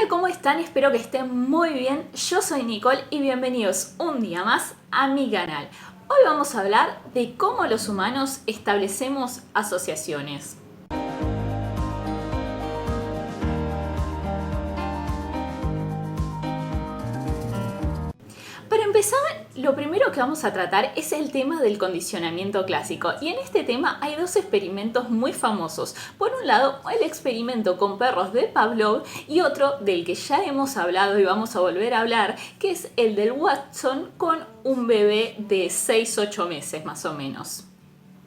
Hola, ¿cómo están? Espero que estén muy bien. Yo soy Nicole y bienvenidos un día más a mi canal. Hoy vamos a hablar de cómo los humanos establecemos asociaciones. Para empezar, lo primero que vamos a tratar es el tema del condicionamiento clásico, y en este tema hay dos experimentos muy famosos. Por un lado, el experimento con perros de Pavlov y otro del que ya hemos hablado y vamos a volver a hablar, que es el del Watson con un bebé de 6-8 meses más o menos.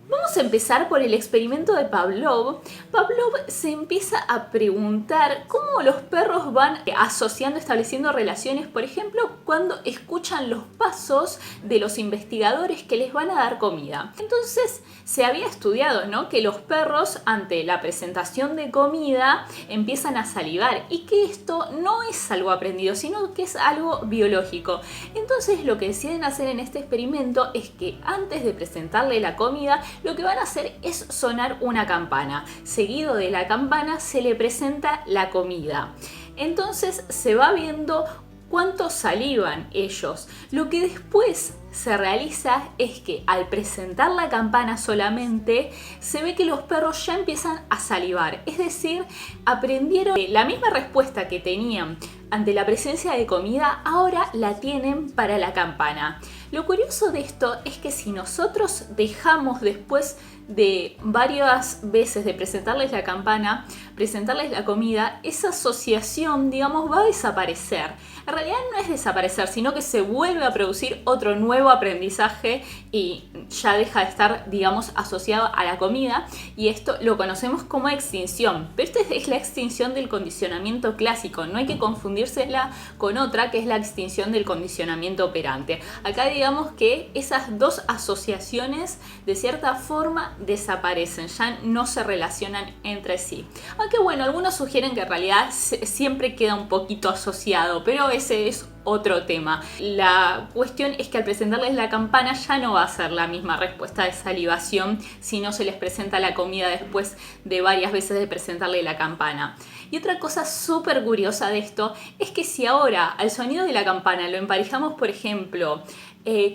Vamos a empezar por el experimento de Pavlov. Pavlov se empieza a preguntar cómo los perros van asociando, estableciendo relaciones, por ejemplo, cuando escuchan los pasos de los investigadores que les van a dar comida. Entonces se había estudiado, ¿no?, que los perros ante la presentación de comida empiezan a salivar y que esto no es algo aprendido, sino que es algo biológico. Entonces lo que deciden hacer en este experimento es que antes de presentarle la comida, lo que van a hacer es sonar una campana. Seguido de la campana se le presenta la comida. Entonces se va viendo cuánto salivan ellos. Lo que después se realiza es que al presentar la campana solamente se ve que los perros ya empiezan a salivar. Es decir, aprendieron la misma respuesta que tenían ante la presencia de comida, ahora la tienen para la campana. Lo curioso de esto es que si nosotros dejamos después de varias veces de presentarles la campana, presentarles la comida, esa asociación, digamos, va a desaparecer. En realidad no es desaparecer, sino que se vuelve a producir otro nuevo aprendizaje y ya deja de estar, digamos, asociado a la comida, y esto lo conocemos como extinción. Pero esta es la extinción del condicionamiento clásico, no hay que confundírsela con otra que es la extinción del condicionamiento operante. Acá digamos que esas dos asociaciones de cierta forma desaparecen, ya no se relacionan entre sí. Aunque bueno, algunos sugieren que en realidad siempre queda un poquito asociado, pero ese es otro tema. La cuestión es que al presentarles la campana ya no va a ser la misma respuesta de salivación si no se les presenta la comida después de varias veces de presentarle la campana. Y otra cosa súper curiosa de esto es que si ahora al sonido de la campana lo emparejamos, por ejemplo,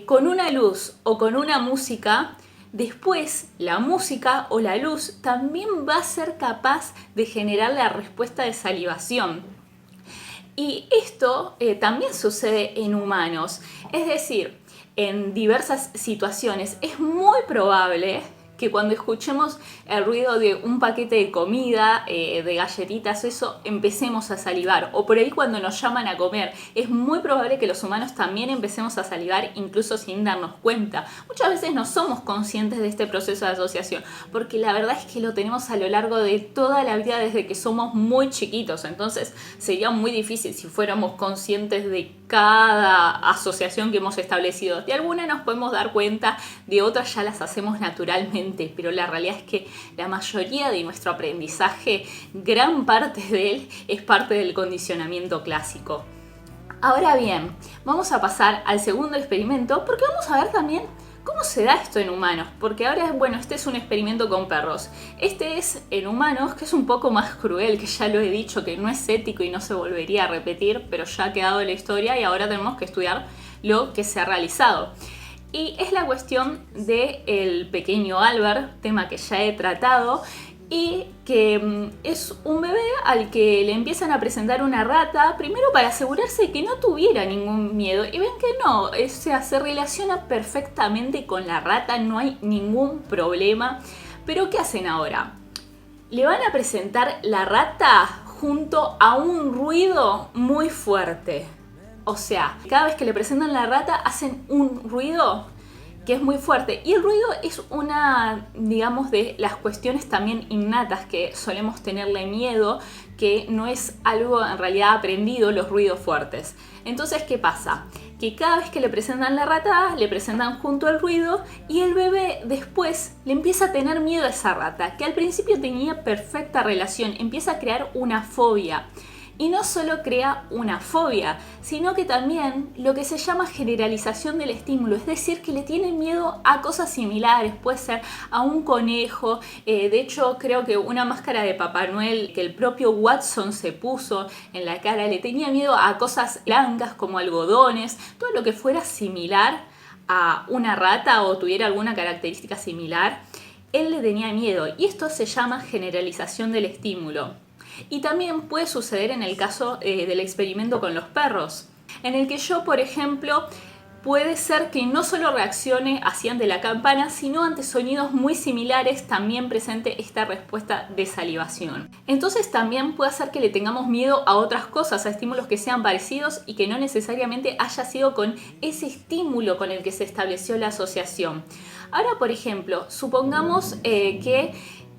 con una luz o con una música, después la música o la luz también va a ser capaz de generar la respuesta de salivación. Y esto también sucede en humanos. Es decir, en diversas situaciones es muy probable que cuando escuchemos el ruido de un paquete de comida, de galletitas, eso, empecemos a salivar. O por ahí cuando nos llaman a comer, es muy probable que los humanos también empecemos a salivar, incluso sin darnos cuenta. Muchas veces no somos conscientes de este proceso de asociación, porque la verdad es que lo tenemos a lo largo de toda la vida desde que somos muy chiquitos. Entonces sería muy difícil si fuéramos conscientes de cada asociación que hemos establecido. De alguna nos podemos dar cuenta, de otras ya las hacemos naturalmente, pero la realidad es que la mayoría de nuestro aprendizaje, gran parte de él, es parte del condicionamiento clásico. Ahora bien, vamos a pasar al segundo experimento, porque vamos a ver también cómo se da esto en humanos, porque ahora, bueno, este es un experimento con perros. Este es en humanos, que es un poco más cruel, que ya lo he dicho, que no es ético y no se volvería a repetir, pero ya ha quedado en la historia y ahora tenemos que estudiar lo que se ha realizado. Y es la cuestión del pequeño Albert, tema que ya he tratado, y que es un bebé al que le empiezan a presentar una rata, primero para asegurarse de que no tuviera ningún miedo, y ven que no, o sea, se relaciona perfectamente con la rata, no hay ningún problema. Pero ¿qué hacen ahora? Le van a presentar la rata junto a un ruido muy fuerte. O sea, cada vez que le presentan la rata hacen un ruido que es muy fuerte, y el ruido es una, digamos, de las cuestiones también innatas que solemos tenerle miedo, que no es algo en realidad aprendido, los ruidos fuertes. Entonces, ¿qué pasa? Que cada vez que le presentan la rata, le presentan junto al ruido, y el bebé después le empieza a tener miedo a esa rata, que al principio tenía perfecta relación, empieza a crear una fobia. Y no solo crea una fobia, sino que también lo que se llama generalización del estímulo, es decir, que le tienen miedo a cosas similares, puede ser a un conejo. De hecho, creo que una máscara de Papá Noel que el propio Watson se puso en la cara, le tenía miedo a cosas blancas como algodones, todo lo que fuera similar a una rata o tuviera alguna característica similar, él le tenía miedo, y esto se llama generalización del estímulo. Y también puede suceder en el caso del experimento con los perros, en el que yo, por ejemplo, puede ser que no solo reaccione así ante la campana, sino ante sonidos muy similares también presente esta respuesta de salivación. Entonces también puede hacer que le tengamos miedo a otras cosas, a estímulos que sean parecidos y que no necesariamente haya sido con ese estímulo con el que se estableció la asociación. Ahora, por ejemplo, supongamos que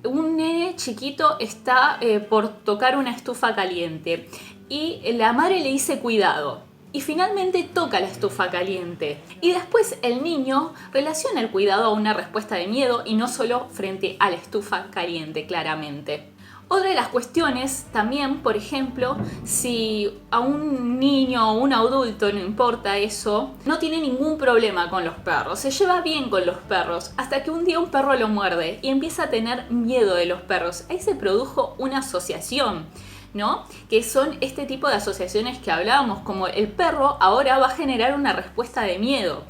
un nene chiquito está por tocar una estufa caliente y la madre le dice cuidado. Y finalmente toca la estufa caliente. Y después el niño relaciona el cuidado a una respuesta de miedo y no solo frente a la estufa caliente, claramente. Otra de las cuestiones también, por ejemplo, si a un niño o un adulto, no importa eso, no tiene ningún problema con los perros, se lleva bien con los perros, hasta que un día un perro lo muerde y empieza a tener miedo de los perros. Ahí se produjo una asociación, ¿no? Que son este tipo de asociaciones que hablábamos, como el perro ahora va a generar una respuesta de miedo.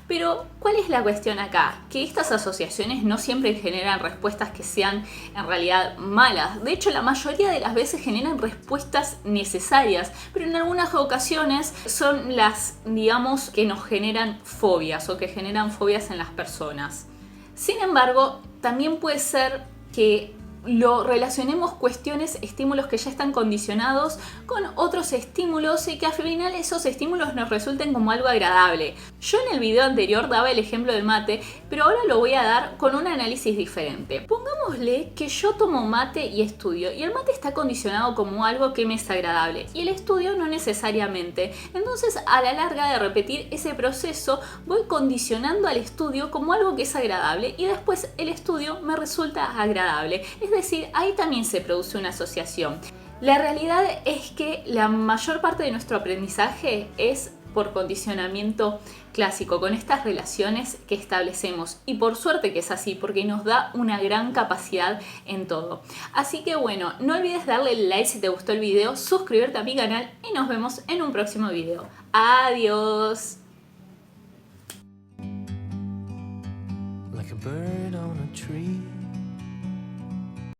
Pero, ¿cuál es la cuestión acá? Que estas asociaciones no siempre generan respuestas que sean en realidad malas. De hecho, la mayoría de las veces generan respuestas necesarias, pero en algunas ocasiones son las, digamos, que nos generan fobias o que generan fobias en las personas. Sin embargo, también puede ser que lo relacionemos cuestiones, estímulos que ya están condicionados con otros estímulos y que al final esos estímulos nos resulten como algo agradable. Yo en el video anterior daba el ejemplo del mate, pero ahora lo voy a dar con un análisis diferente. Pongámosle que yo tomo mate y estudio, y el mate está condicionado como algo que me es agradable y el estudio no necesariamente. Entonces, a la larga de repetir ese proceso, voy condicionando al estudio como algo que es agradable y después el estudio me resulta agradable. Es decir, ahí también se produce una asociación. La realidad es que la mayor parte de nuestro aprendizaje es por condicionamiento clásico, con estas relaciones que establecemos. Y por suerte que es así, porque nos da una gran capacidad en todo. Así que bueno, no olvides darle like si te gustó el video, suscribirte a mi canal y nos vemos en un próximo video. ¡Adiós! Like a bird on a tree.